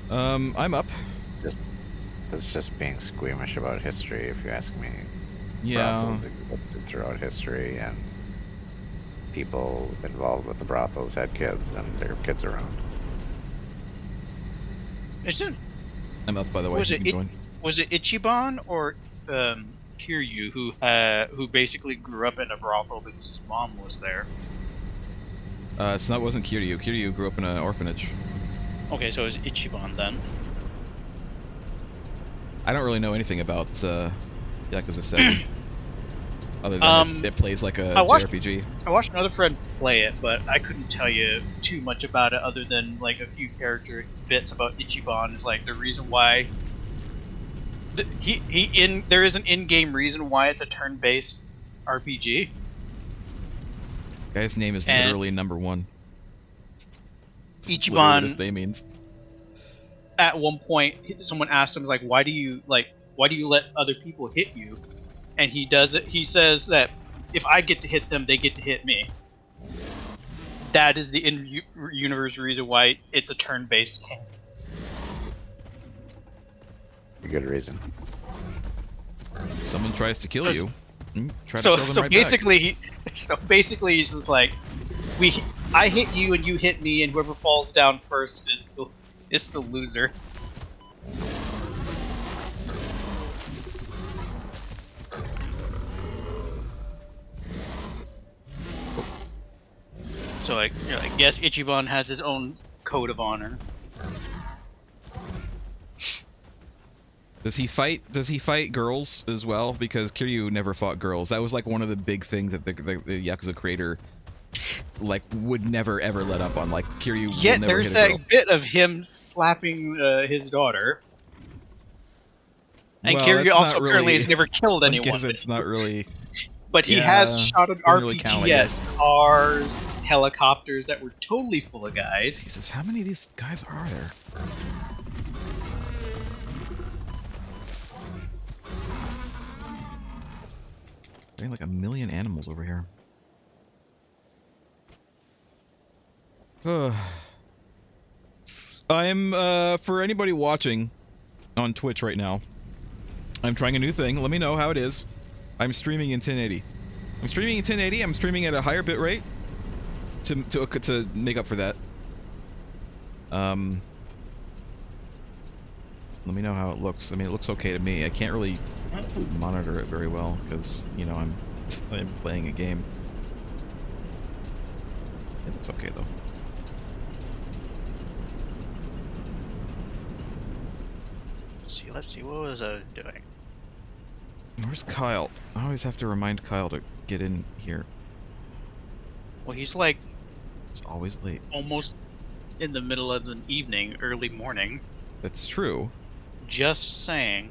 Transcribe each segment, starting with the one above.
I'm up. Just it's just being squeamish about history, if you ask me. Yeah. Brothels existed throughout history, and people involved with the brothels had kids, and their kids around. Isn't I'm up, by the way. was You it can join. was it Ichiban or Kiryu who basically grew up in a brothel because his mom was there? So that wasn't Kiryu. Kiryu grew up in an orphanage. Okay, so it was Ichiban then. I don't really know anything about Yakuza 7. Other than it plays like a JRPG. I watched another friend play it, but I couldn't tell you too much about it other than like a few character bits about Ichiban. Is like the reason why there is an in-game reason why it's a turn-based RPG. Guy's name is literally number 1. Ichiban. Literally what his name means. At one point, someone asked him like, why do you let other people hit you? And he does it. He says that if I get to hit them, they get to hit me. That is the in-universe reason why it's a turn-based game. A good reason. Someone tries to kill you. So basically he's just like, I hit you and you hit me, and whoever falls down first is the loser. So I guess Ichiban has his own code of honor. Does he fight girls as well? Because Kiryu never fought girls. That was like one of the big things that the Yakuza creator like would never ever let up on. Like Kiryu. Yet will never there's hit that girl. bit of him slapping his daughter. And well, Kiryu also apparently has never killed anyone. I guess it's not really. But he has shot an RPG really count, at cars, helicopters that were totally full of guys. Jesus, how many of these guys are there? Getting like a million animals over here. I'm for anybody watching on Twitch right now, I'm trying a new thing. Let me know how it is. I'm streaming in 1080. I'm streaming in 1080. I'm streaming at a higher bit rate to make up for that. Let me know how it looks. I mean, it looks okay to me. I can't really monitor it very well because, you know, I'm playing a game. It looks okay though. Let's see, what was I doing? Where's Kyle? I always have to remind Kyle to get in here. Well, he's like... It's always late. Almost in the middle of the evening, early morning. That's true. Just saying.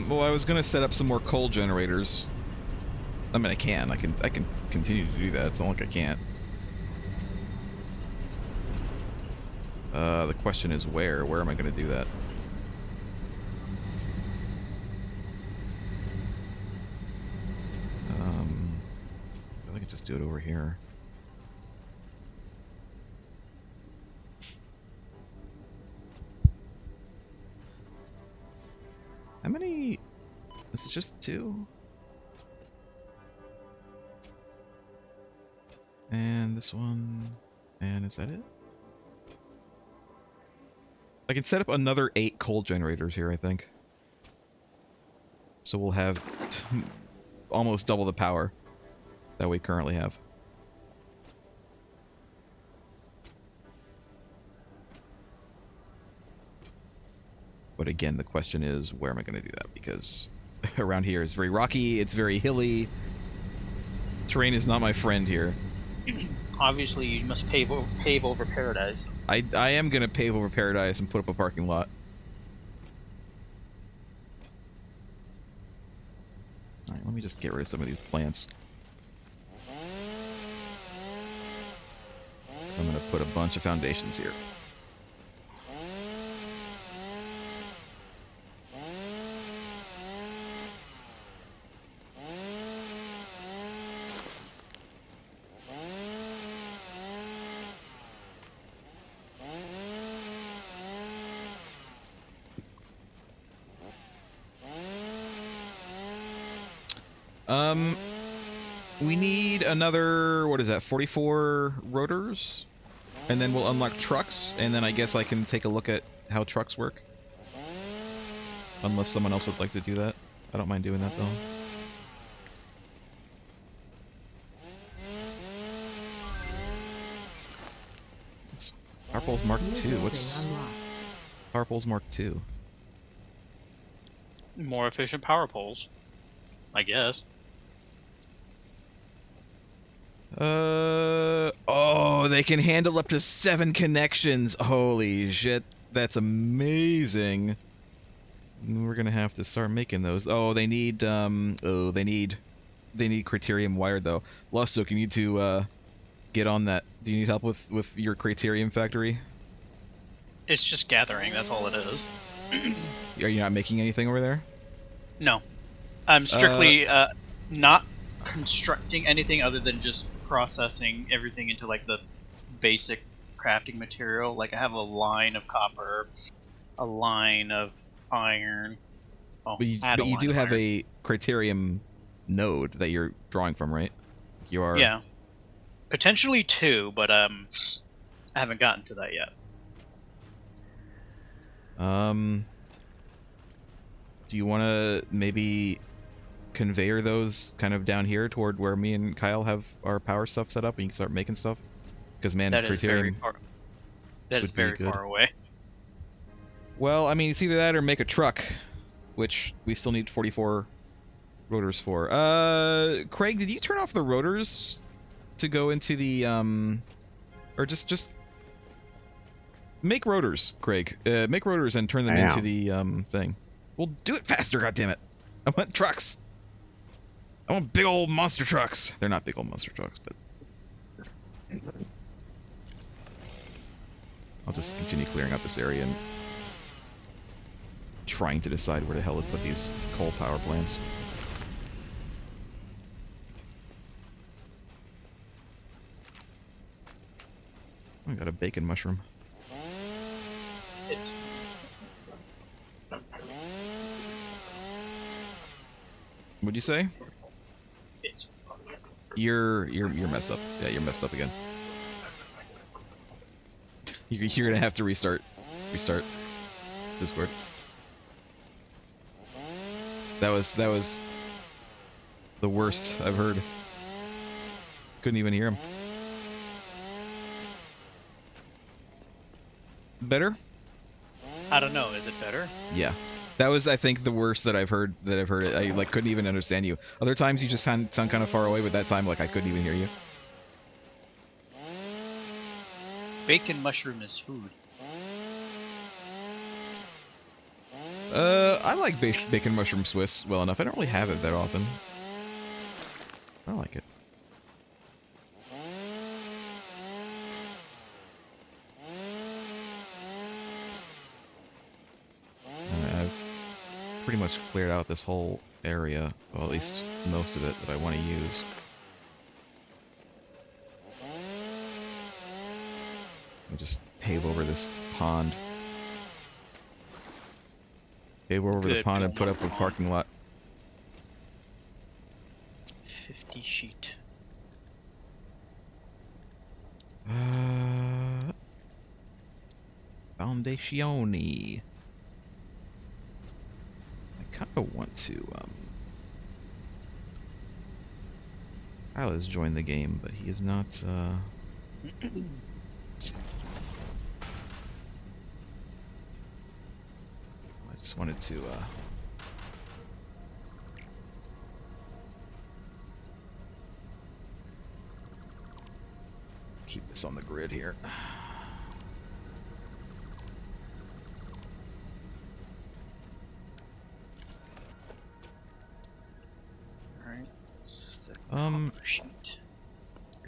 Well, I was gonna set up some more coal generators. I mean, I can continue to do that. It's not like I can't. The question is where? Where am I gonna do that? I could just do it over here. How many? This is just 2? And this one. And is that it? I can set up another 8 coal generators here, I think. So we'll have almost double the power that we currently have. But again, the question is, where am I going to do that? Because around here is very rocky, it's very hilly. Terrain is not my friend here. Obviously, you must pave over Paradise. I am going to pave over Paradise and put up a parking lot. Alright, let me just get rid of some of these plants. So I'm going to put a bunch of foundations here. We need another, what is that, 44 rotors? And then we'll unlock trucks, and then I guess I can take a look at how trucks work. Unless someone else would like to do that. I don't mind doing that, though. Power Poles Mark II. What's Power Poles Mark II? More efficient power poles, I guess. Oh, they can handle up to 7 connections. Holy shit, that's amazing. We're gonna have to start making those. Oh, they need they need Criterium wired though. Lustook, you need to get on that. Do you need help with your Criterium factory? It's just gathering. That's all it is. Are you not making anything over there? No, I'm strictly not constructing anything other than just processing everything into like the basic crafting material. Like I have a line of copper, a line of iron. Oh, But you do have a Criterium node that you're drawing from, right? You are. Yeah, potentially 2, but I haven't gotten to that yet. Do you want to maybe conveyor those kind of down here toward where me and Kyle have our power stuff set up, and you can start making stuff? Because man, That is very Criterium. far. That is very far away. Well, I mean, it's either that or make a truck, which we still need 44 rotors for. Craig, did you turn off the rotors to go into the or just make rotors, Craig? Make rotors and turn them into the thing. Well, do it faster, goddammit! I want trucks. I want big old monster trucks. They're not big old monster trucks, but I'll just continue clearing out this area and trying to decide where the hell to put these coal power plants. I got a bacon mushroom. It's What'd you say? it's You're messed up. Yeah, you're messed up again. You're gonna have to restart Discord. That was the worst I've heard. Couldn't even hear him. Better? I don't know. Is it better? Yeah. That was, I think, the worst that I've heard. I like couldn't even understand you. Other times you just sound kind of far away, but that time like I couldn't even hear you. Bacon mushroom is food. I like bacon mushroom Swiss well enough. I don't really have it that often. I like it. I've pretty much cleared out this whole area, well, at least most of it that I want to use. I'll just pave over this pond. Pave over the pond and put up a parking lot. 50 sheet. Foundatione. I kind of want to, Kyle has joined the game, but he is not, I just wanted to, keep this on the grid here. Sheet.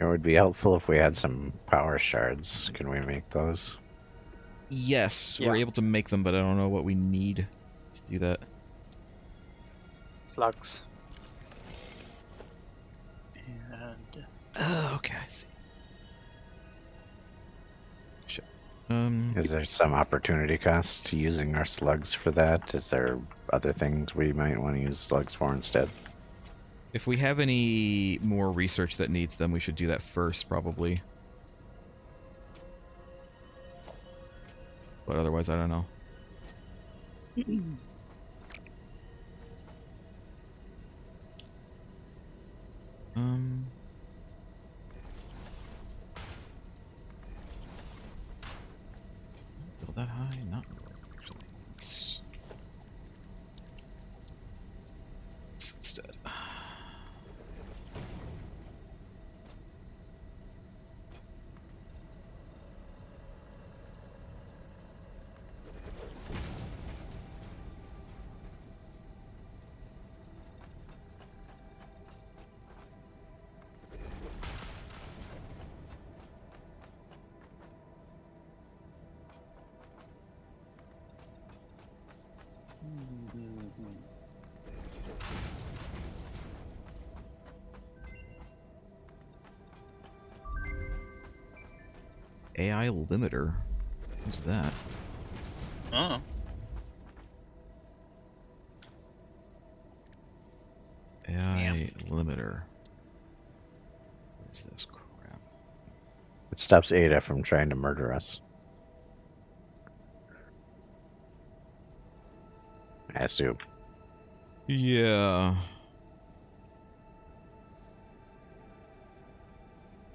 It would be helpful if we had some power shards. Can we make those? Yes, we're able to make them, but I don't know what we need to do that. Slugs. And Oh, okay, I see. Shit. Is there some opportunity cost to using our slugs for that? Is there other things we might want to use slugs for instead? If we have any more research that needs them, we should do that first, probably. But otherwise, I don't know. Build that high? Not really, actually. Let's instead. AI limiter? What's that? Oh. AI limiter. What is this crap? It stops Ada from trying to murder us. I assume. Yeah.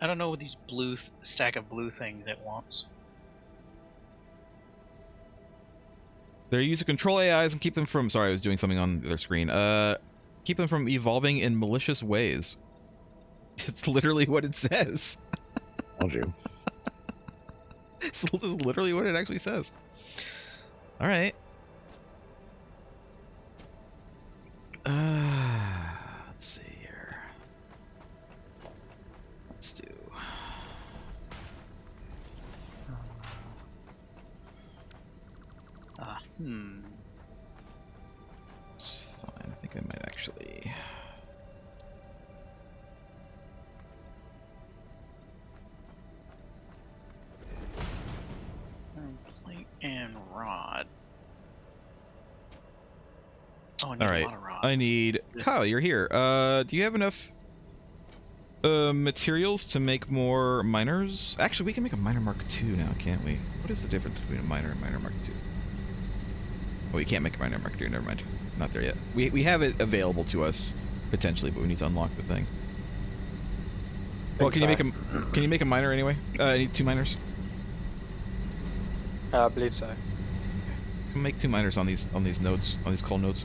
I don't know what these blue stack of blue things it wants. They're used to control AIs and keep them from... Sorry, I was doing something on their screen. Keep them from evolving in malicious ways. It's literally what it says. Told you. It's literally what it actually says. Alright. Let's see here. Let's do... It's fine. I think I might actually... Plate and rod. Oh, I need Alright. a lot of rods. I need... Kyle, you're here. Do you have enough materials to make more miners? Actually, we can make a miner Mark II now, can't we? What is the difference between a miner and miner Mark II? Oh, we can't make a miner Mark II, never mind. Not there yet. We have it available to us, potentially, but we need to unlock the thing. Well, can you make a miner anyway? I need 2 miners. I believe so. Can make 2 miners on these nodes, on these coal nodes.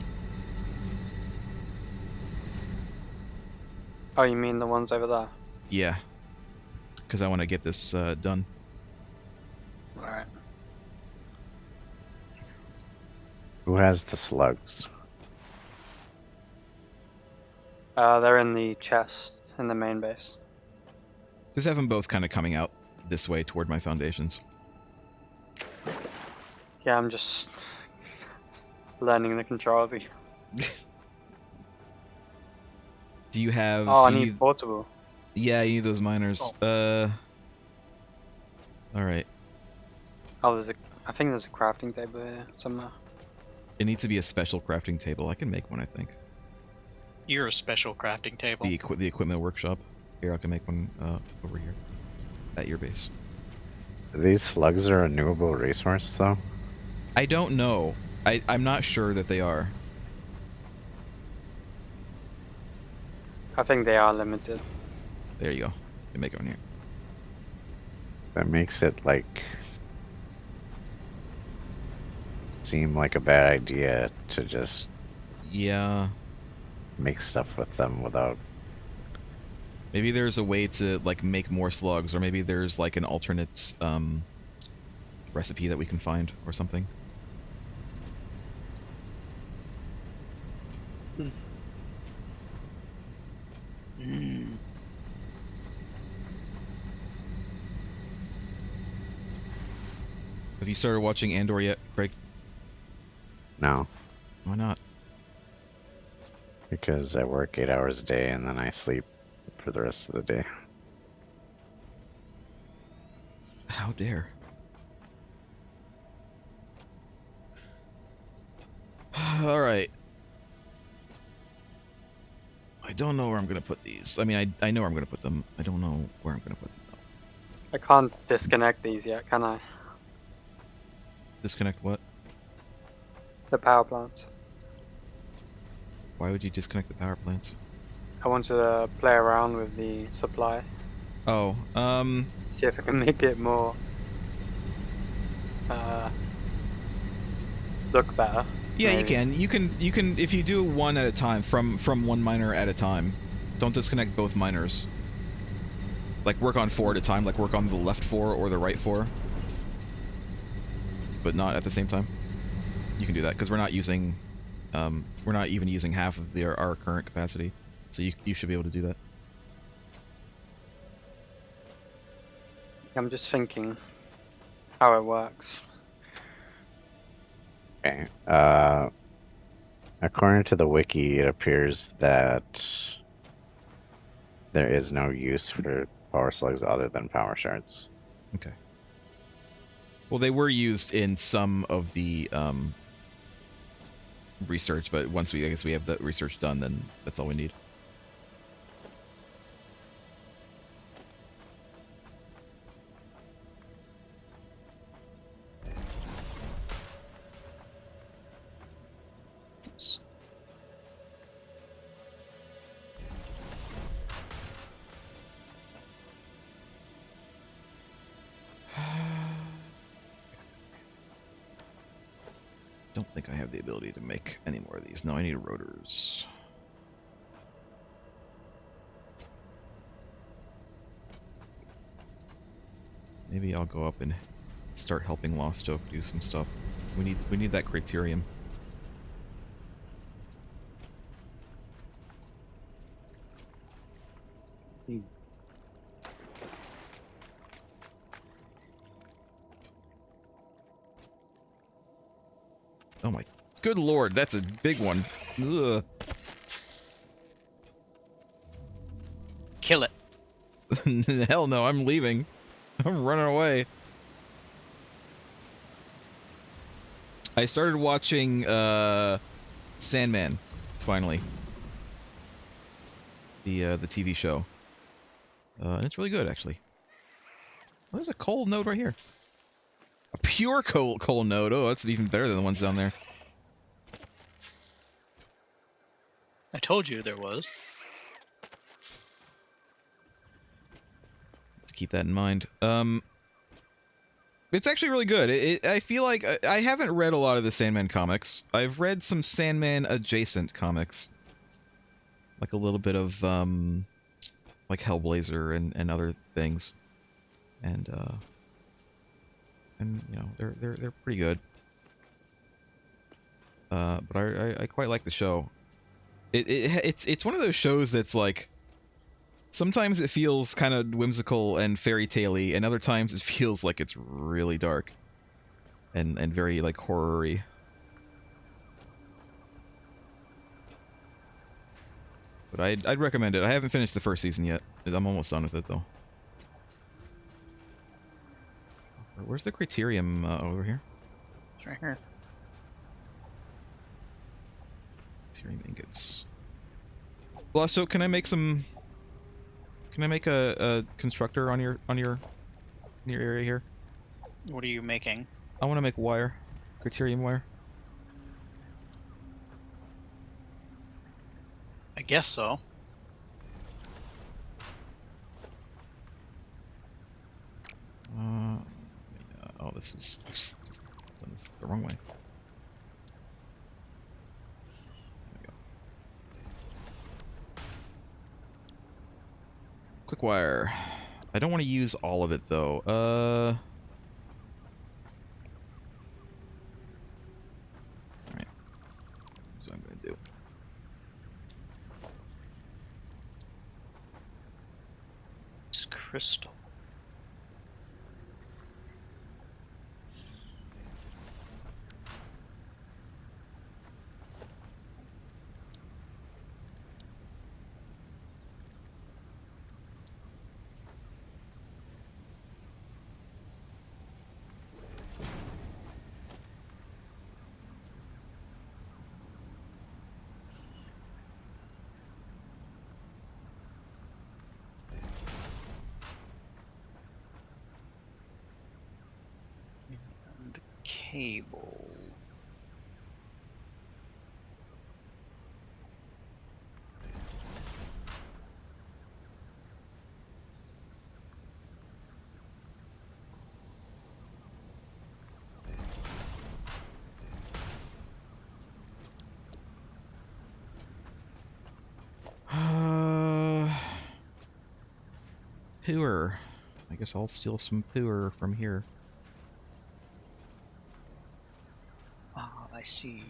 Oh, you mean the ones over there? Yeah. Because I want to get this done. Alright. Who has the slugs? They're in the chest in the main base. Just have them both kind of coming out this way toward my foundations. Yeah, I'm just learning the controls. Do you have... Oh, I you need portable. Yeah, you need those miners. Oh. Alright. Oh, I think there's a crafting table here somewhere. It needs to be a special crafting table. I can make one, I think. You're a special crafting table. The equipment workshop. Here, I can make one over here. At your base. These slugs are a renewable resource, though? I don't know. I'm not sure that they are. I think they are limited. There you go. You can make one here. That makes it, like... seem like a bad idea to just Yeah. make stuff with them without... Maybe there's a way to, like, make more slugs, or maybe there's, like, an alternate, recipe that we can find, or something. Have you started watching Andor yet, Craig? No, Why not? because I work 8 hours a day and then I sleep for the rest of the day. How dare. Alright. I don't know where I'm gonna put these. I mean, I know where I'm gonna put them. I don't know where I'm gonna put them. I can't disconnect these yet, can I? Disconnect what? The power plants. Why would you disconnect the power plants? I want to play around with the supply. Oh, See if I can make it more look better. yeah, maybe. you can if you do one at a time from one miner at a time. Don't disconnect both miners. Like work on 4 at a time, like work on the left 4 or the right 4. But not at the same time. You can do that because we're not using we're not even using half of our current capacity. So you should be able to do that. I'm just thinking how it works. Okay. According to the wiki, it appears that there is no use for power slugs other than power shards. Okay. Well, they were used in some of the research, but once I guess we have the research done, then that's all we need. Oops. Don't think I have the ability to make any more of these. No, I need rotors. Maybe I'll go up and start helping Lost Oak do some stuff. We need that criterium. Oh my good lord, that's a big one. Ugh. Kill it. Hell no, I'm leaving. I'm running away. I started watching Sandman finally. The TV show. And it's really good actually. Oh, there's a coal node right here. A pure coal node. Oh, that's even better than the ones down there. I told you there was. To keep that in mind. It's actually really good. I feel like I haven't read a lot of the Sandman comics. I've read some Sandman adjacent comics, like a little bit of like Hellblazer and other things, and you know they're pretty good. But I quite like the show. It's one of those shows that's like. Sometimes it feels kind of whimsical and fairy tale-y, and other times it feels like it's really dark and very like horror-y. But I'd recommend it. I haven't finished the first season yet. I'm almost done with it though. Where's the criterium over here? It's right here. Criterium ingots. Well, so can I make some? Can I make a constructor on your area here? What are you making? I want to make wire, criterium wire. I guess so. Oh, this is just done this the wrong way. There we go. Quick wire. I don't want to use all of it though. Alright. That's what I'm gonna do. It's crystal. cable. Pooer. I guess I'll steal some pooer from here. Oh, I see.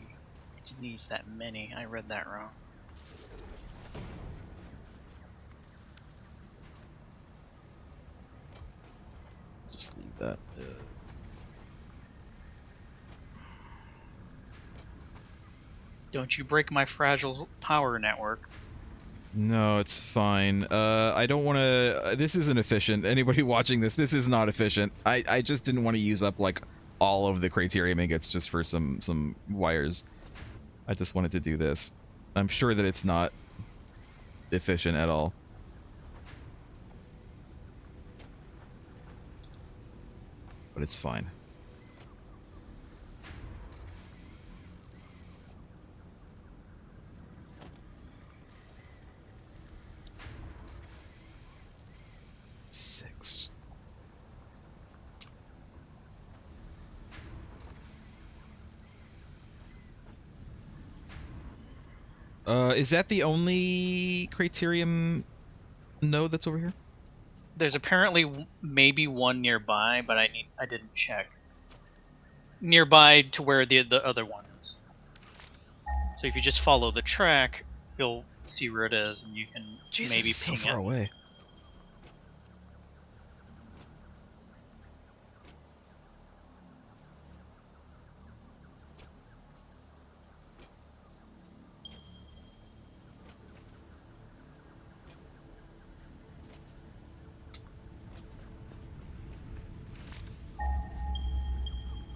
It needs that many. I read that wrong. Just leave that. Don't you break my fragile power network. No, it's fine. I don't want to... This isn't efficient. Anybody watching this, this is not efficient. I just didn't want to use up, like, all of the Craterium ingots just for some wires. I just wanted to do this. I'm sure that it's not efficient at all. But it's fine. Six. Is that the only Craterium node that's over here? There's apparently maybe one nearby, but I didn't check. Nearby to where the other one is. So if you just follow the track, you'll see where it is, and you can Jesus, maybe it's so ping far it. away.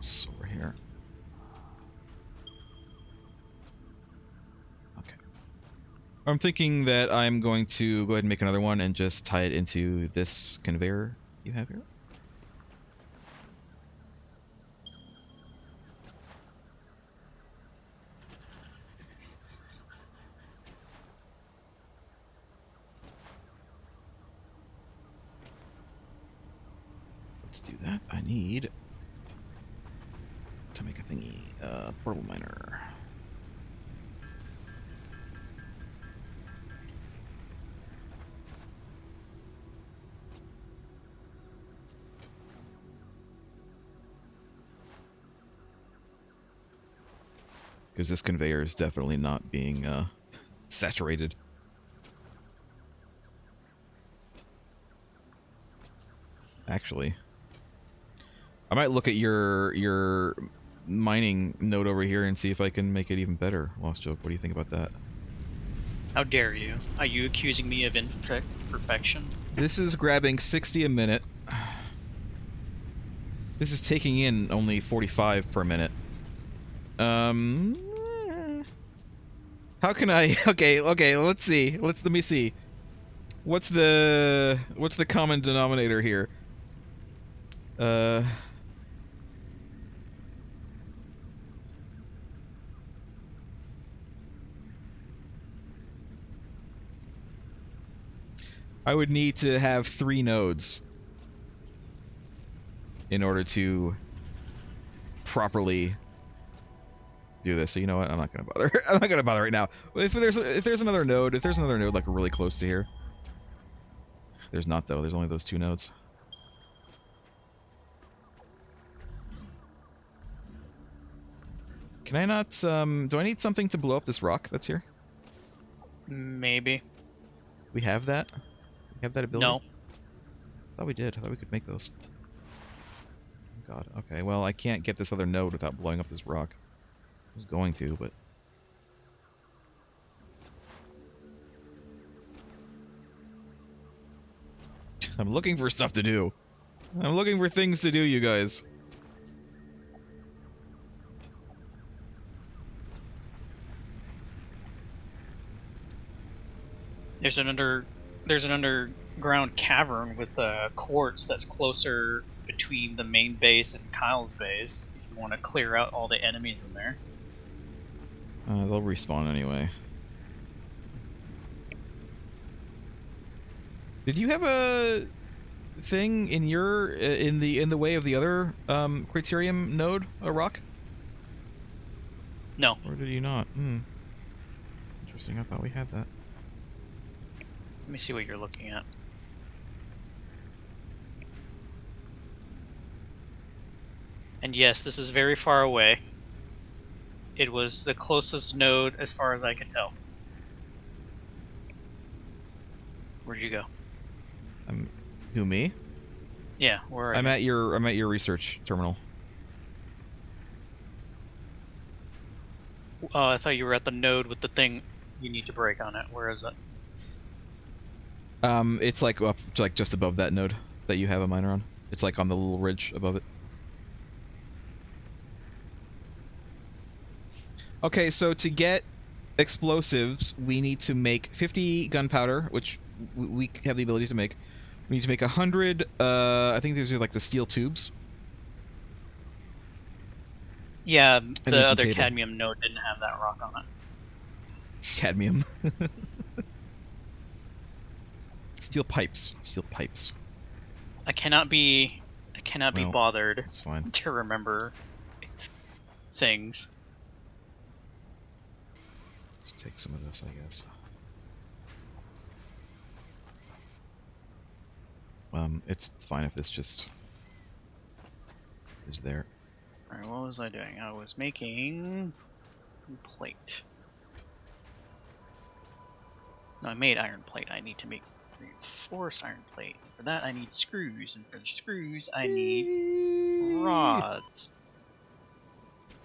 So we're here. Okay. I'm thinking that I'm going to go ahead and make another one and just tie it into this conveyor you have here. Let's do that. I need to make a thingy, portable miner. Because this conveyor is definitely not being saturated. Actually, I might look at your mining node over here and see if I can make it even better. Lost Joke, what do you think about that? How dare you? Are you accusing me of imperfection? This is grabbing 60 a minute. This is taking in only 45 per minute. How can I... Okay, let's see. Let me see. What's the common denominator here? I would need to have 3 nodes in order to properly do this. So you know what? I'm not gonna bother. I'm not gonna bother right now. If there's another node like really close to here. There's not though. There's only those 2 nodes. Can I not? Do I need something to blow up this rock that's here? Maybe. We have that. We have that ability. No. I thought we did. I thought we could make those. Oh God. Okay. Well, I can't get this other node without blowing up this rock. I was going to, but. I'm looking for stuff to do. I'm looking for things to do, you guys. There's an underground cavern with quartz that's closer between the main base and Kyle's base if you want to clear out all the enemies in there. They'll respawn anyway. Did you have a thing in your in the way of the other criterium node, a rock? No. Or did you not? Interesting. I thought we had that. Let me see what you're looking at. And yes, this is very far away. It was the closest node as far as I could tell. Where'd you go? Who, me? Yeah, where are I'm you? at your research terminal. Oh, I thought you were at the node with the thing you need to break on it. Where is it? It's like up, like just above that node that you have a miner on. It's like on the little ridge above it. Okay, so to get explosives, we need to make 50 gunpowder, which we have the ability to make. We need to make 100. I think these are like the steel tubes. Yeah, And the then some other cable. cadmium node didn't have that rock on it. Cadmium. Steel pipes. Steel pipes. I cannot be Well, bothered That's fine. to remember things. Let's take some of this, I guess. It's fine if this just is there. Alright, what was I doing? I was making plate. No, I made iron plate. I need to make reinforced iron plate. For that I need screws, and for the screws I need rods.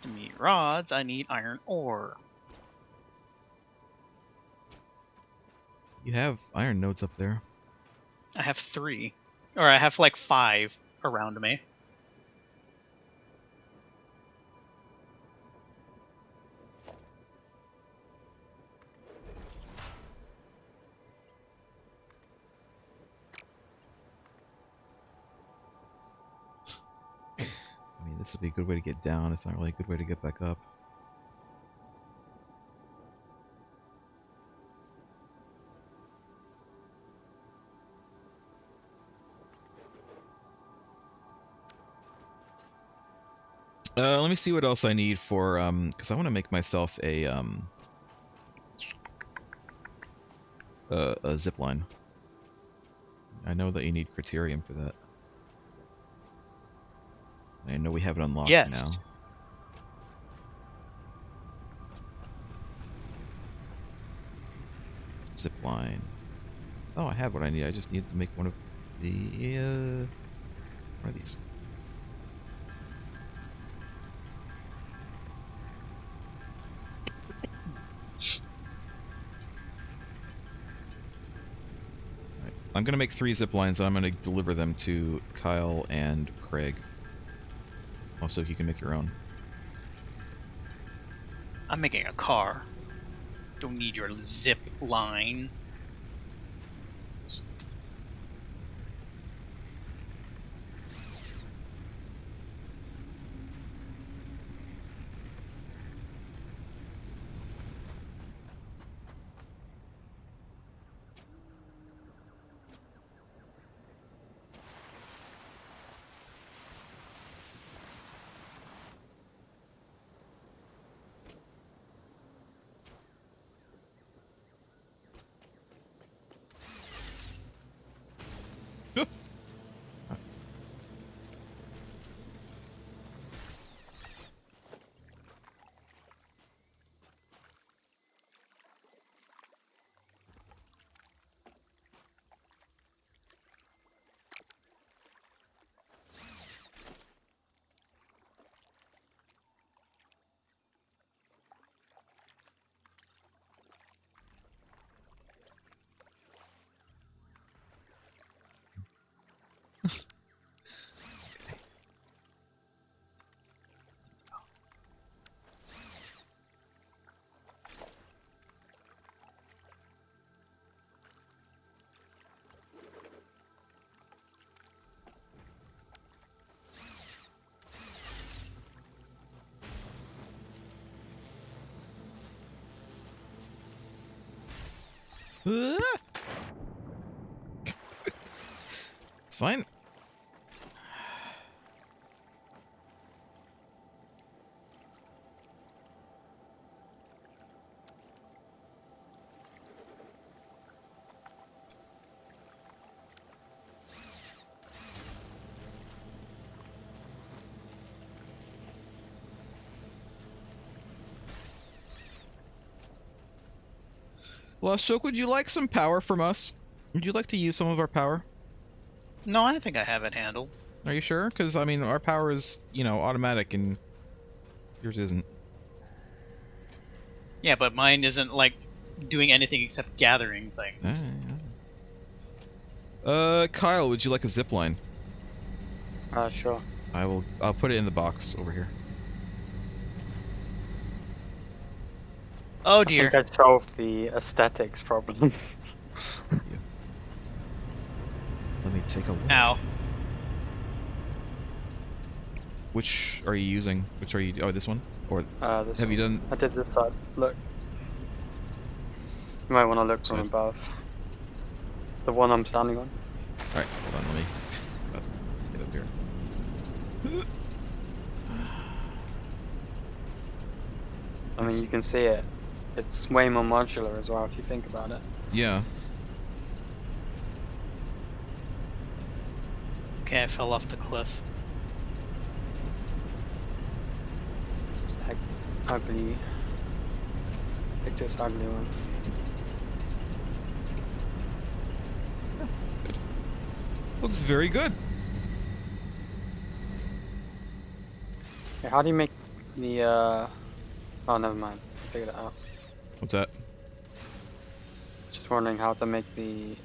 To make rods I need iron ore. You have iron nodes up there. I have 3. Or I have like 5 around me. I mean, this would be a good way to get down. It's not really a good way to get back up. Let me see what else I need for, because I want to make myself a zipline. I know that you need criterium for that. I know we have it unlocked Yes. now. Zipline. Oh, I have what I need. I just need to make one of the one of these. Right. I'm gonna make 3 zip lines, and I'm gonna deliver them to Kyle and Craig. Also, you can make your own. I'm making a car. Don't need your zip line. It's fine. Lost Choke, would you like some power from us? Would you like to use some of our power? No, I think I have it handled. Are you sure? Because, I mean, our power is, you know, automatic and yours isn't. Yeah, but mine isn't like doing anything except gathering things. Kyle, would you like a zipline? Sure. I'll put it in the box over here. Oh I dear. think I solved the aesthetics problem. Let me take a look. Ow. Which are you using? Which are you? Oh, this one? Or This have one. you done? I did this side. Look. You might want to look from Side. above. The one I'm standing on. All right, hold on. Let me get up here. I mean, you can see it. It's way more modular as well if you think about it. Yeah. Okay, I fell off the cliff. It's like ugly. It's this ugly one. Good. Looks very good. Okay, how do you make the Oh, never mind. I figured it out. What's that? Just wondering how to make the You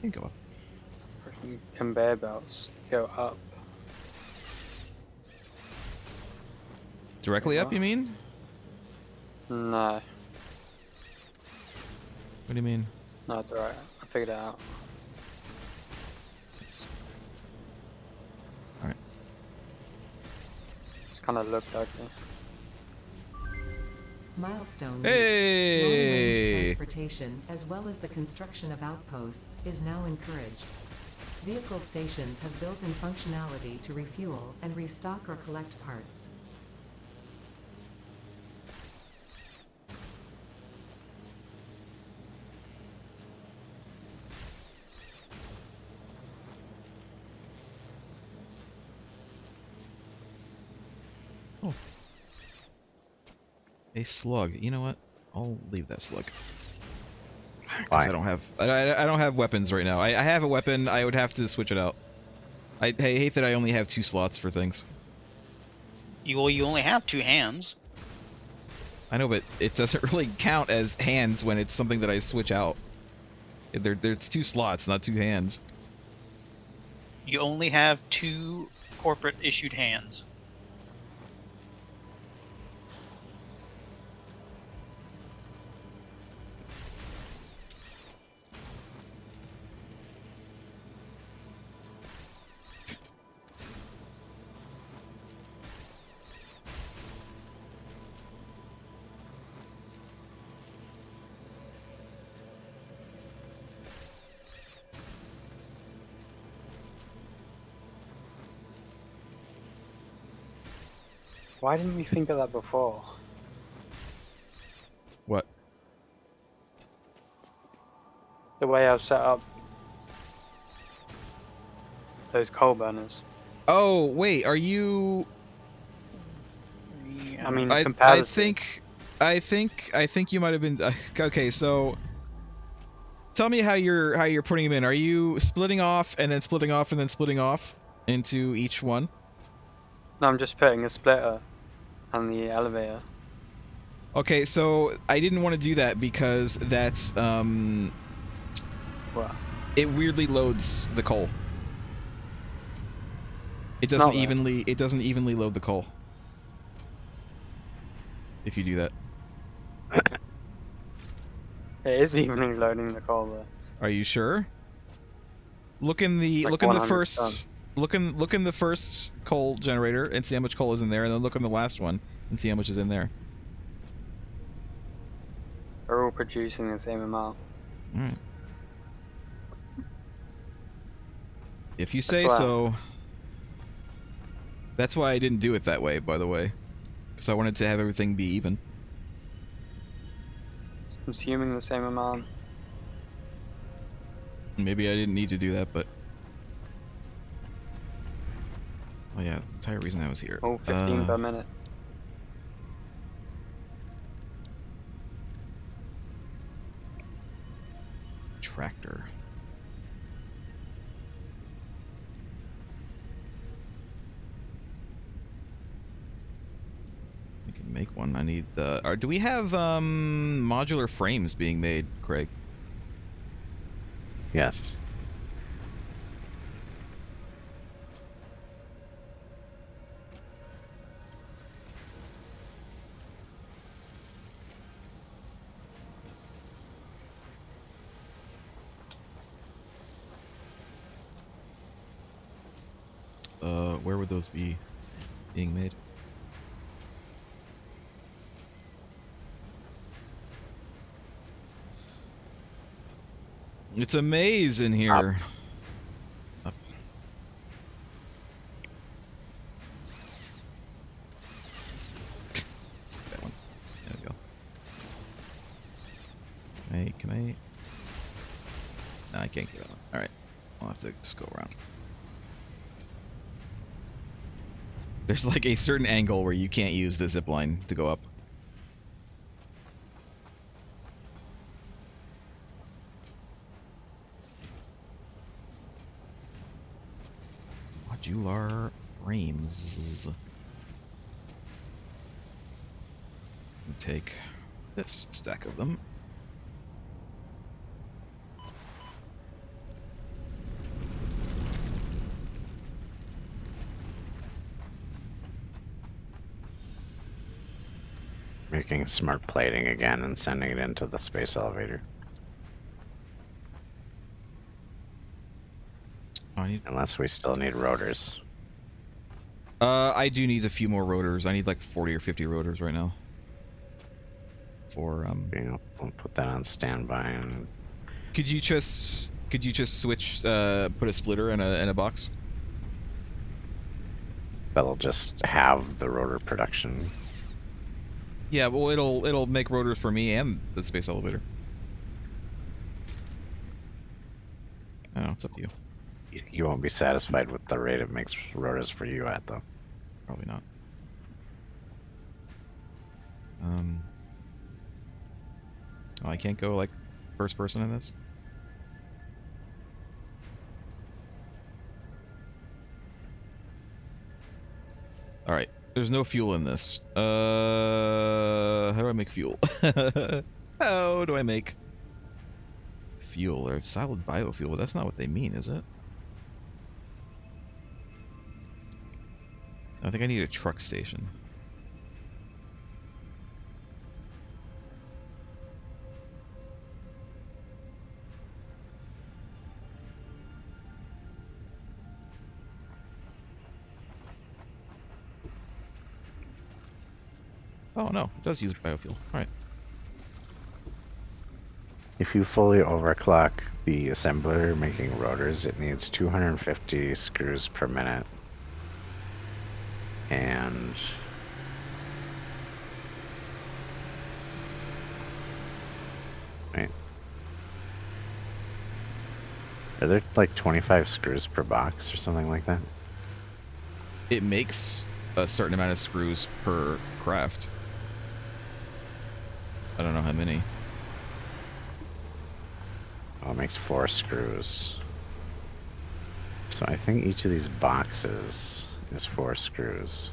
can go up. freaking conveyor belts go up. Directly up, What? you mean? No, What do you mean? no, it's alright. I figured it out. Alright. Just kind of looked ugly. Milestone. Hey! Long-range transportation, as well as the construction of outposts, is now encouraged. Vehicle stations have built-in functionality to refuel and restock or collect parts. Oh. A slug. You know what? I'll leave that slug. Because Why? I don't have I don't have weapons right now. I have a weapon. I would have to switch it out. I hate that I only have 2 slots for things. You only have 2 hands. I know, but it doesn't really count as hands when it's something that I switch out. There's 2 slots, not 2 hands. You only have 2 corporate issued hands. Why didn't we think of that before? What? The way I've set up those coal burners. Oh, wait, are you... I mean, I comparatively. think you might have been... okay, so... Tell me how you're putting them in. Are you splitting off and then splitting off and then splitting off into each one? No, I'm just putting a splitter on the elevator. Okay, so I didn't want to do that because that's What? it weirdly loads the coal. It It's doesn't not that. evenly load the coal. If you do that. It is evenly loading the coal though. Are you sure? Look in the Like look in the 100%. first look in the first coal generator and see how much coal is in there, and then look in the last one and see how much is in there. They're all producing the same amount. Alright. If you That's say why- so. That's why I didn't do it that way, by the way. Because I wanted to have everything be even. It's consuming the same amount. Maybe I didn't need to do that, but... Oh yeah, the entire reason I was here. Oh, 15 per minute. Tractor. We can make one. I need the... do we have modular frames being made, Craig? Yes. Where would those be being made? It's a maze in here. Up. That one. There we go. Can I? No, I can't get that one. Alright. I'll have to just go around. There's like a certain angle where you can't use the zipline to go up. Modular frames. Take this stack of them. Making smart plating again and sending it into the space elevator. Oh, I need... Unless we still need rotors. I do need a few more rotors. I need like 40 or 50 rotors right now. For You know, we'll put that on standby and Could you just switch put a splitter in a box? that'll just have the rotor production. Yeah, well it'll make rotors for me and the space elevator. I don't know, it's up to you. You won't be satisfied with the rate it makes rotors for you at, though. Probably not. Oh, I can't go like first person in this? Alright, there's no fuel in this. How do I make fuel? How do I make fuel or solid biofuel? Well, that's not what they mean, is it? I think I need a truck station. Oh no, it does use biofuel. Alright. If you fully overclock the assembler making rotors, it needs 250 screws per minute. And wait, are there like 25 screws per box or something like that? It makes a certain amount of screws per craft. I don't know how many. Oh, it makes 4 screws. So I think each of these boxes is 4 screws.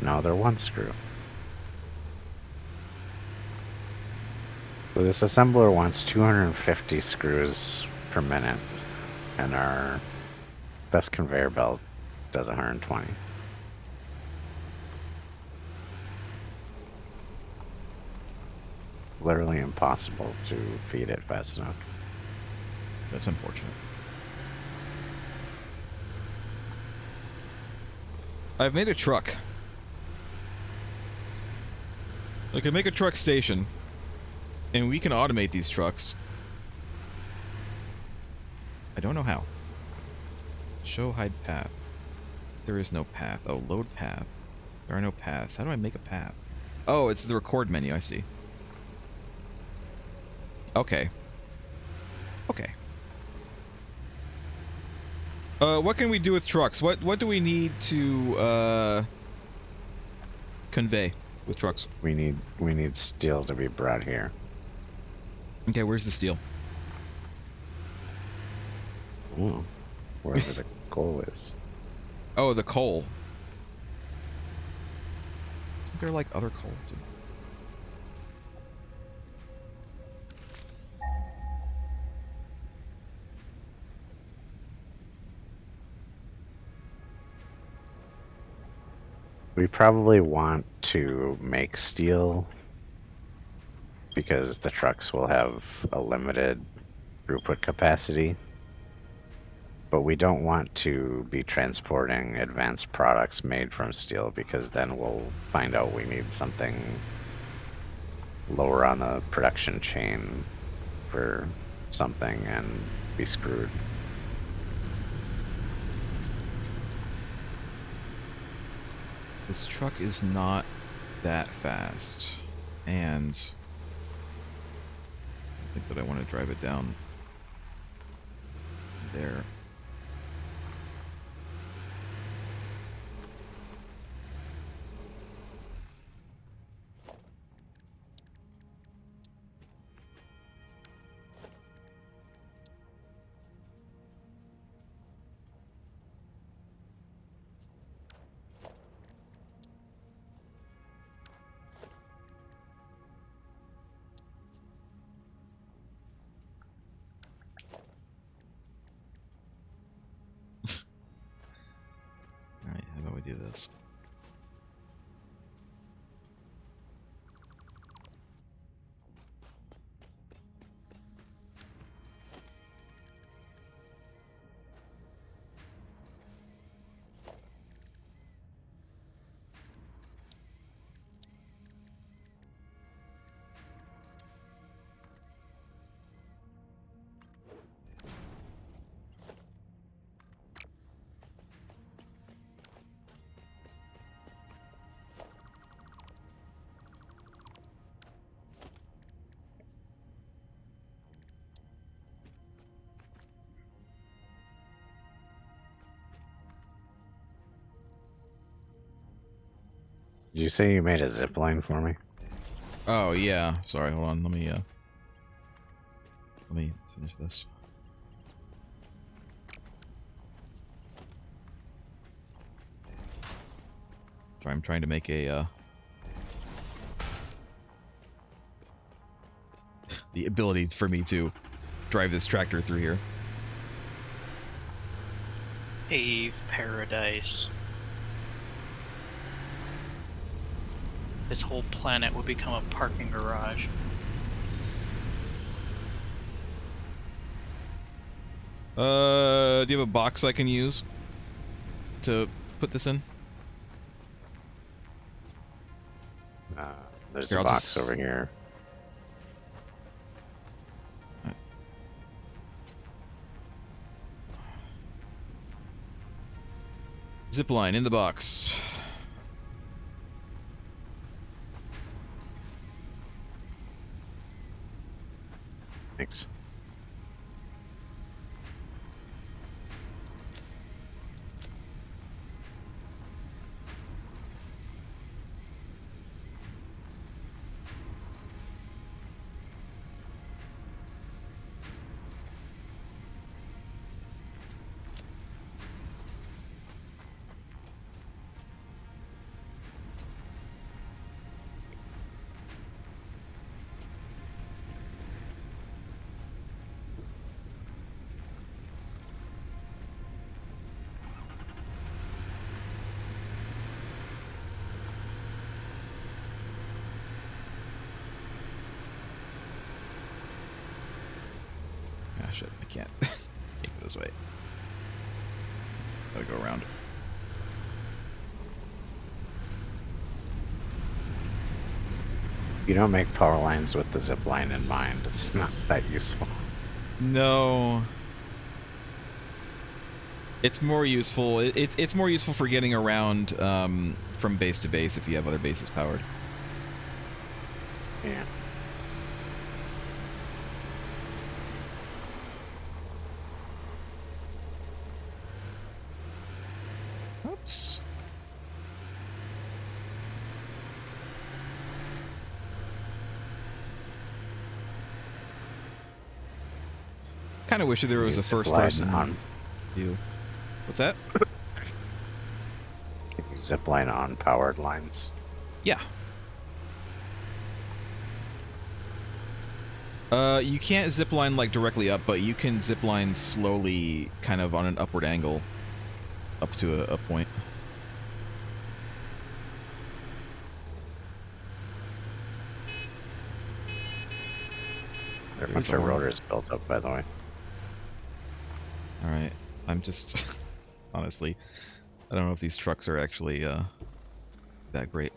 No, they're 1 screw. So this assembler wants 250 screws per minute, and our best conveyor belt does 120. Literally impossible to feed it fast enough. That's unfortunate. I've made a truck. I can make a truck station. And we can automate these trucks. I don't know how. Show hide path. There is no path. Oh, load path. There are no paths. How do I make a path? Oh, it's the record menu. I see. Okay. Okay. What can we do with trucks? What do we need to convey with trucks? We need steel to be brought here. Okay, where's the steel? Ooh, wherever the coal is. Oh, the coal. Isn't there like other coal too? We probably want to make steel because the trucks will have a limited throughput capacity. But we don't want to be transporting advanced products made from steel because then we'll find out we need something lower on the production chain for something and be screwed. This truck is not that fast, and I think that I want to drive it down there. Alright, how about we do this? Did you say you made a zip line for me? Oh yeah, sorry, hold on, let me finish this. I'm trying to make a the ability for me to drive this tractor through here. Pave paradise. This whole planet would become a parking garage. Do you have a box I can use to put this in? There's Here, a I'll box just- over here. Zipline in the box. Thanks. Ah, shit, I can't make it this way. Gotta go around. You don't make power lines with the zip line in mind. It's not that useful. No. It's more useful. It's more useful for getting around from base to base if you have other bases powered. Yeah. Oops. Kind of wish there was a first-person on. view. What's that? Can you zip line on powered lines? Yeah. You can't zipline like directly up, but you can zipline slowly, kind of on an upward angle, up to a point. There are a bunch of rotors built up, by the way. All right, I'm just honestly, I don't know if these trucks are actually that great.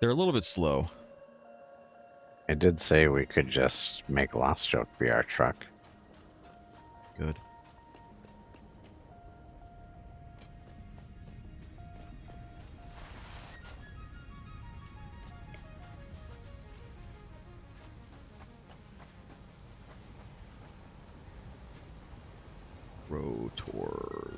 They're a little bit slow. I did say we could just make Lost Joke be our truck. Good. Rotors.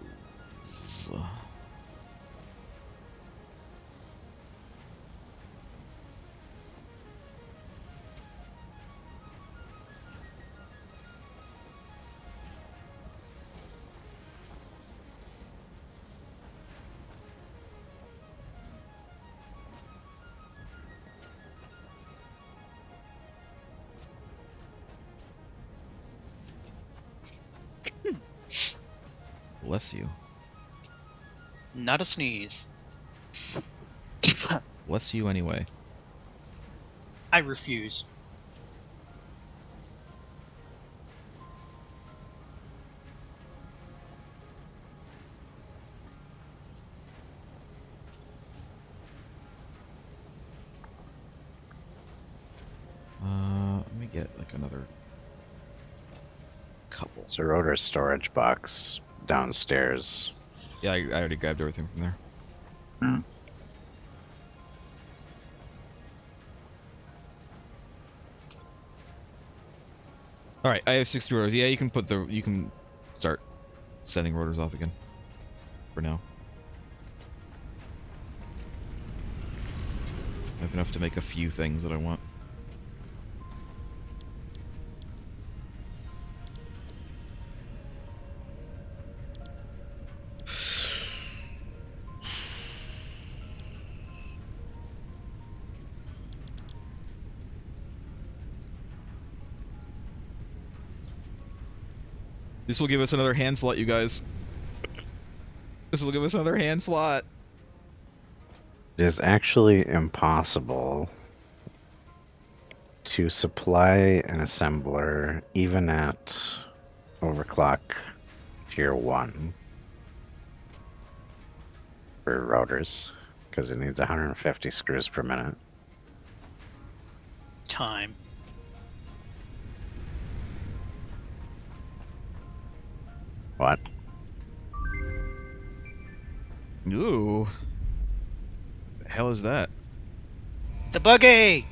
Bless you. Not a sneeze. Bless you anyway. I refuse. Let me get like another couple. It's a rotor storage box downstairs. Yeah, I already grabbed everything from there. All right, I have 60 rotors. Yeah, you can start sending rotors off again. For now, I have enough to make a few things that I want. This will give us another hand slot, you guys. This will give us another hand slot. It is actually impossible to supply an assembler even at overclock tier 1 for rotors, because it needs 150 screws per minute. Time. What? Ooh. The hell is that? It's a buggy!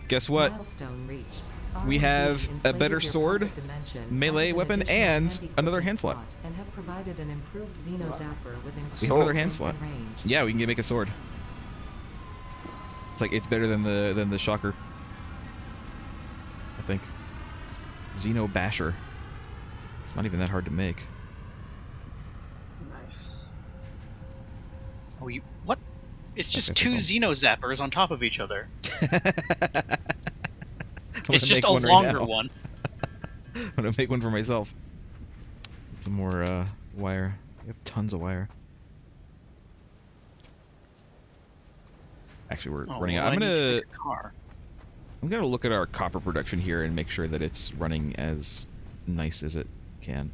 Guess what? Milestone reached. We have R&D a better inflated your sword, pocket dimension, melee added an weapon, additional and hand-equipping another hand slot. And have provided an improved Xeno Zapper with increased We have another hand strength slot. and range. Yeah, we can make a sword. It's like it's better than the shocker. I think. Xeno Basher. It's not even that hard to make. Nice. Oh, you what? It's Okay, just two cool. Xeno Zappers on top of each other. I'm It's gonna just make a one right longer now. one. I'm gonna make one for myself. Get some more wire. We have tons of wire. Actually, we're Oh, running well, out. I need to make a car. I'm gonna look at our copper production here and make sure that it's running as nice as it can.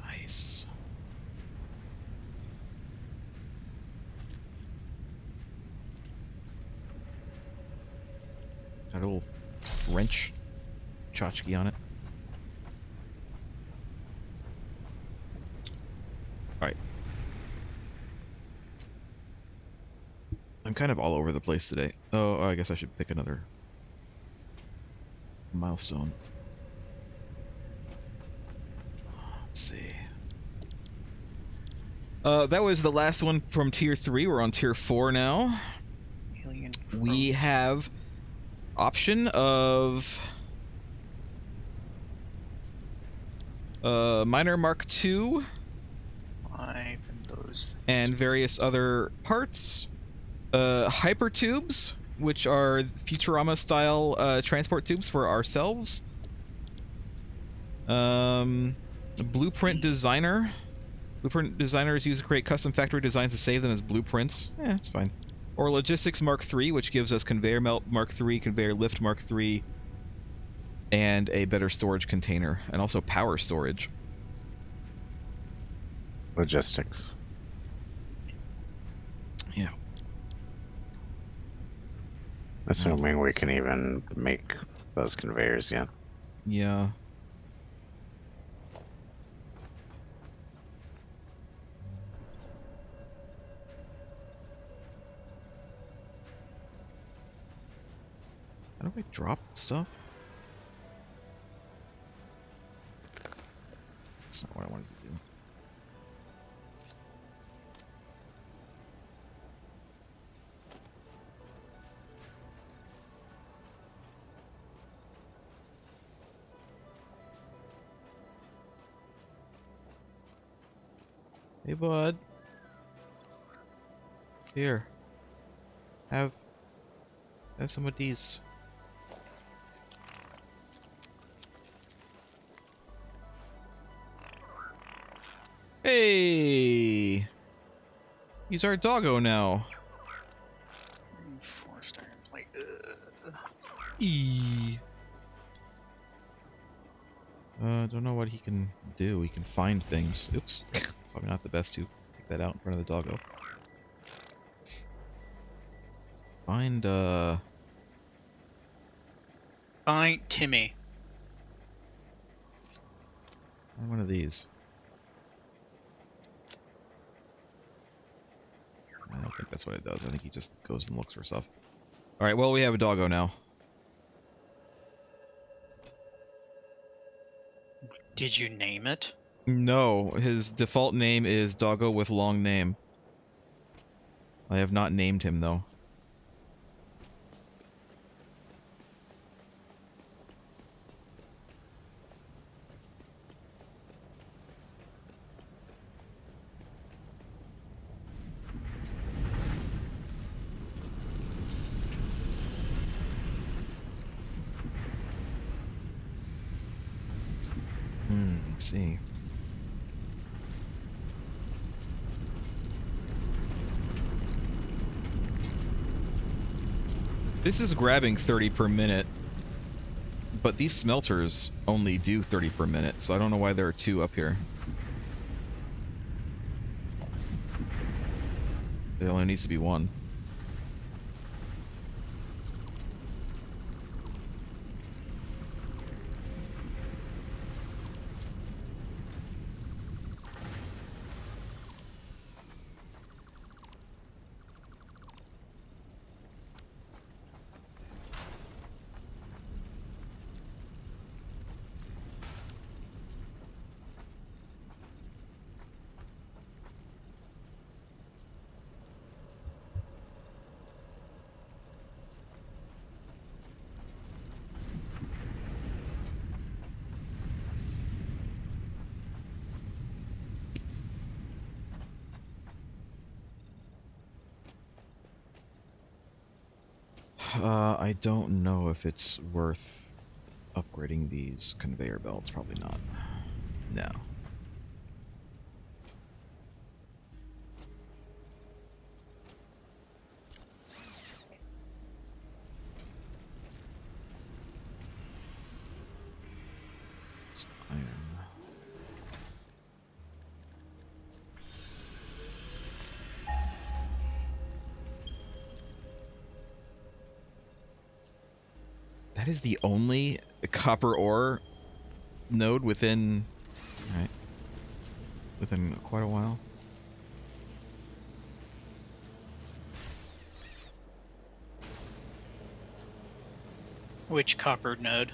Nice. Got a little wrench tchotchke on it. Alright. I'm kind of all over the place today. Oh, I guess I should pick another milestone. Let's see. That was the last one from Tier 3. We're on Tier 4 now. Alien We probes. have option of Miner Mark II 5 and those things. and various other parts. Hypertubes, which are Futurama-style transport tubes for ourselves. Blueprint Designer. Blueprint designers use to create custom factory designs to save them as blueprints. It's fine. Or Logistics Mark III, which gives us Conveyor Belt Mark III, Conveyor Lift Mark III, and a better storage container, and also power storage. Logistics. Yeah. Assuming we can even make those conveyors yet. Yeah. How do I drop stuff? That's not what I wanted to do. Hey, bud. Here. Have some of these. Hey! He's our doggo now. Reinforced iron plate. Eee. Don't know what he can do. He can find things. Oops. Probably not the best to take that out in front of the doggo. Find, Find Timmy. find one of these. I don't think that's what it does. I think he just goes and looks for stuff. Alright, well, we have a doggo now. Did you name it? No, his default name is Doggo with long name. I have not named him, though. Let's see. This is grabbing 30 per minute, but these smelters only do 30 per minute, so I don't know why there are two up here. There only needs to be one. I don't know if it's worth upgrading these conveyor belts. Probably not. No. Iron. That is the only copper ore node within, right? Within quite a while. Which copper node?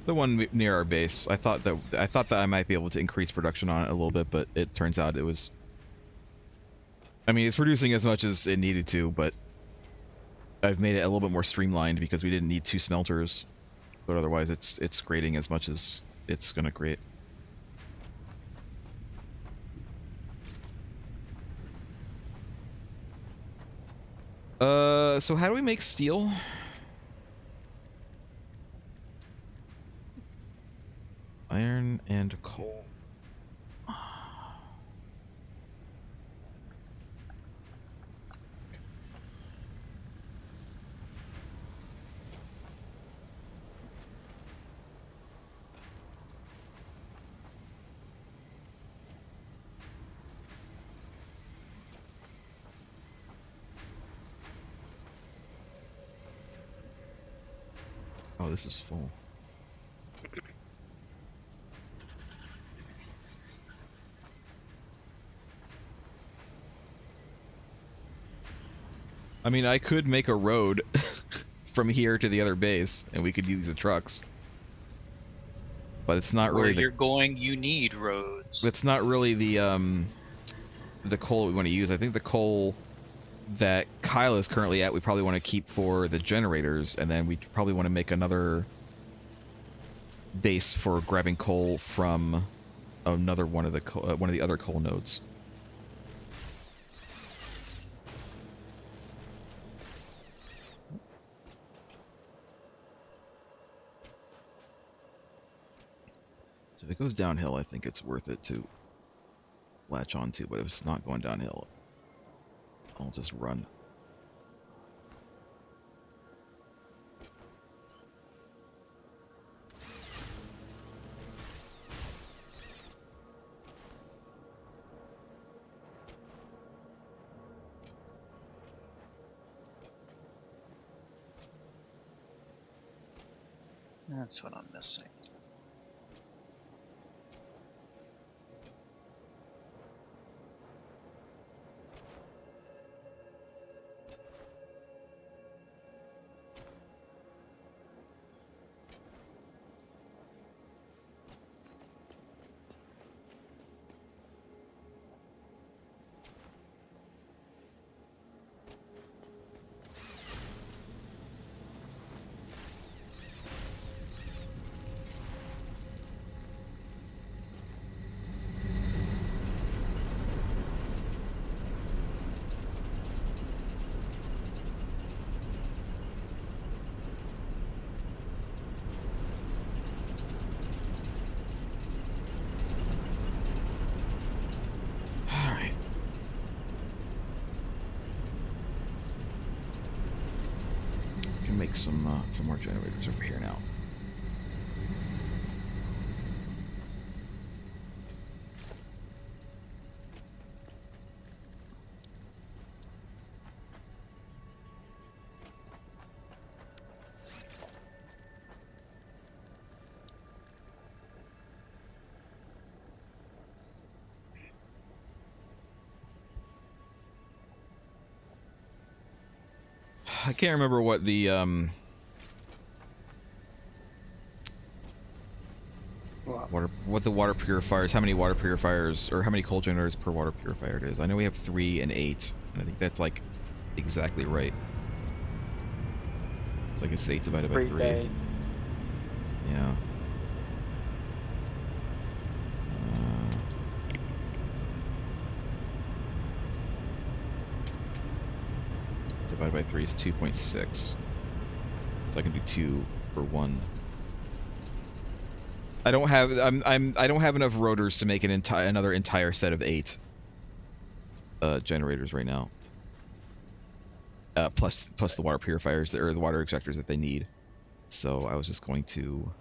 The one near our base. I thought that I might be able to increase production on it a little bit, but it turns out it was. I mean, it's producing as much as it needed to, but I've made it a little bit more streamlined because we didn't need 2 smelters. But otherwise, it's grading as much as it's gonna grade. So how do we make steel? Iron and coal. Oh, this is full. I mean, I could make a road from here to the other base, and we could use the trucks. But it's not Where really you're going, you need roads. it's not really the coal we want to use. I think the coal that Kyle is currently at, we probably want to keep for the generators, and then we probably want to make another base for grabbing coal from another one of the other coal nodes. So if it goes downhill, I think it's worth it to latch onto, but if it's not going downhill, I'll just run. That's what I'm missing. Make some more generators over here now. I can't remember what the what the water purifiers, how many water purifiers, or how many coal generators per water purifier it is. I know we have 3 and 8, and I think that's like exactly right. It's like it's 8 divided by 3. Yeah. Divided by 3 is 2.6. So I can do 2 for 1. I don't have I don't have enough rotors to make another entire set of 8 generators right now. Plus the water purifiers or the water ejectors that they need. So I was just going to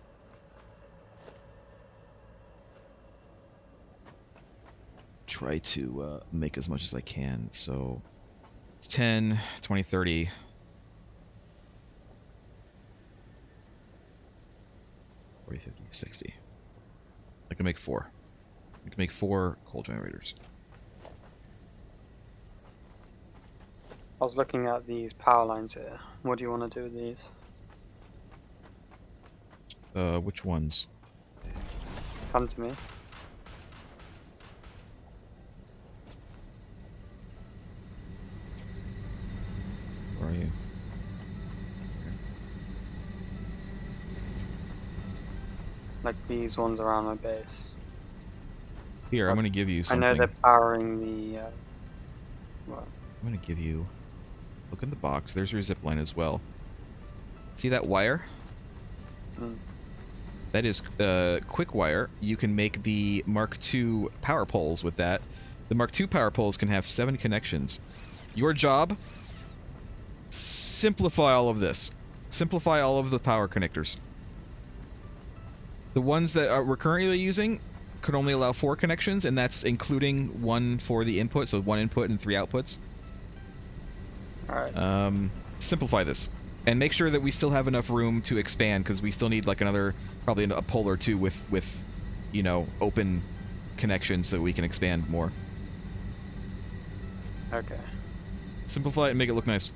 try to make as much as I can. So it's 10, 20, 30. 40, 50, 60. I can make 4. We can make 4 coal generators. I was looking at these power lines here. What do you want to do with these? Which ones? Come to me. Where are you? Like these ones around my base. Here, I'm going to give you I something. know they're powering the... what? I'm going to give you... Look in the box. There's your zip line as well. See that wire? Mm. That is quick wire. You can make the Mark II power poles with that. The Mark II power poles can have 7 connections. Your job? Simplify all of this. Simplify all of the power connectors. The ones that we're currently using could only allow 4 connections, and that's including 1 for the input, so 1 input and 3 outputs. Alright. Simplify this. And make sure that we still have enough room to expand, because we still need like another, probably a pole or 2 with, you know, open connections so that we can expand more. Okay. Simplify it and make it look nice.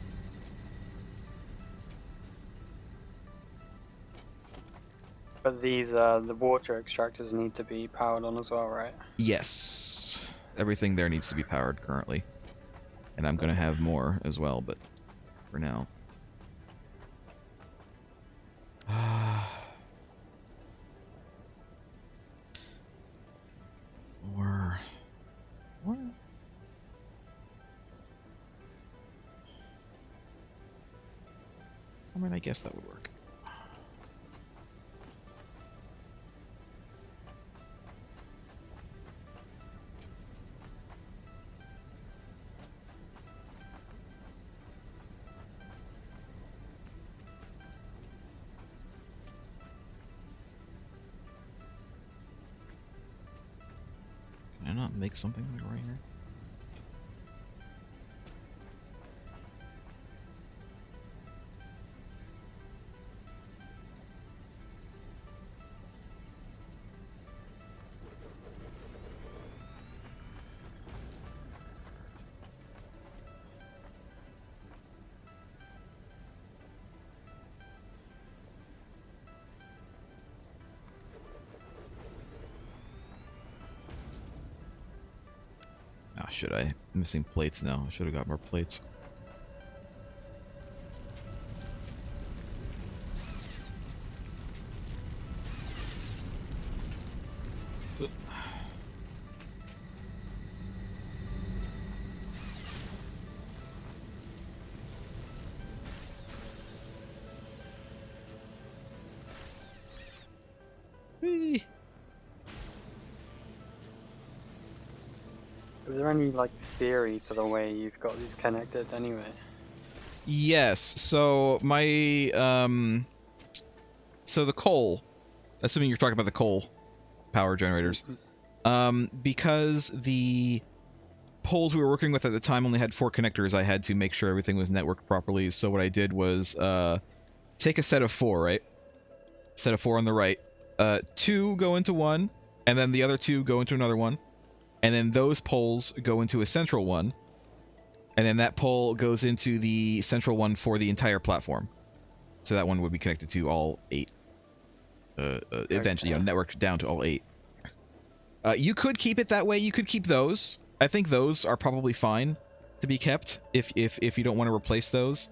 But these, the water extractors need to be powered on as well, right? Yes. Everything there needs to be powered currently. And I'm going to have more as well, but for now. Four. What? I mean, I guess that would work. Can I not make something like right here? Ah, shit, I'm missing plates now. I should have got more plates. Whee! Is there any, like, theory to the way you've got these connected anyway? Yes, so my, so the coal, assuming you're talking about the coal power generators, because the poles we were working with at the time only had 4 connectors, I had to make sure everything was networked properly, so what I did was, take a set of 4, right? Set of 4 on the right. 2 go into one, and then the other 2 go into another one. And then those poles go into a central one, and then that pole goes into the central one for the entire platform. So that one would be connected to all 8. Eventually, you know, networked down to all 8. You could keep it that way. You could keep those. I think those are probably fine to be kept if you don't want to replace those.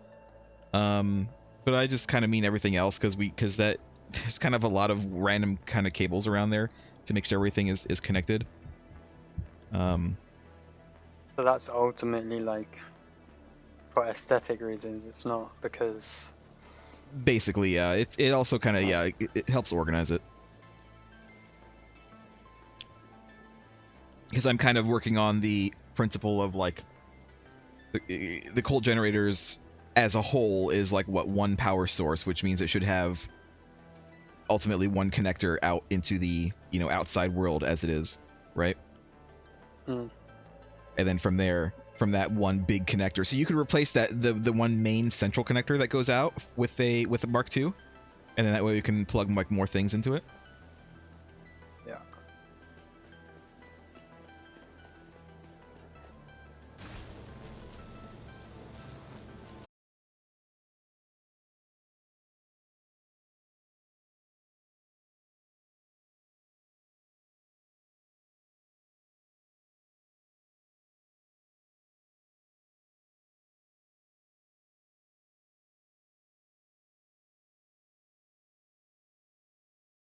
But I just kind of mean everything else because there's kind of a lot of random kind of cables around there to make sure everything is connected. So that's ultimately, like, for aesthetic reasons, it's not because... Basically, yeah. It also kind of, yeah, it helps organize it. Because I'm kind of working on the principle of, like, the coal generators as a whole is, like, what, 1 power source, which means it should have ultimately 1 connector out into the, you know, outside world as it is, right? and then from there, from that one big connector. So you could replace that the one main central connector that goes out with a Mark II, and then that way you can plug like more things into it.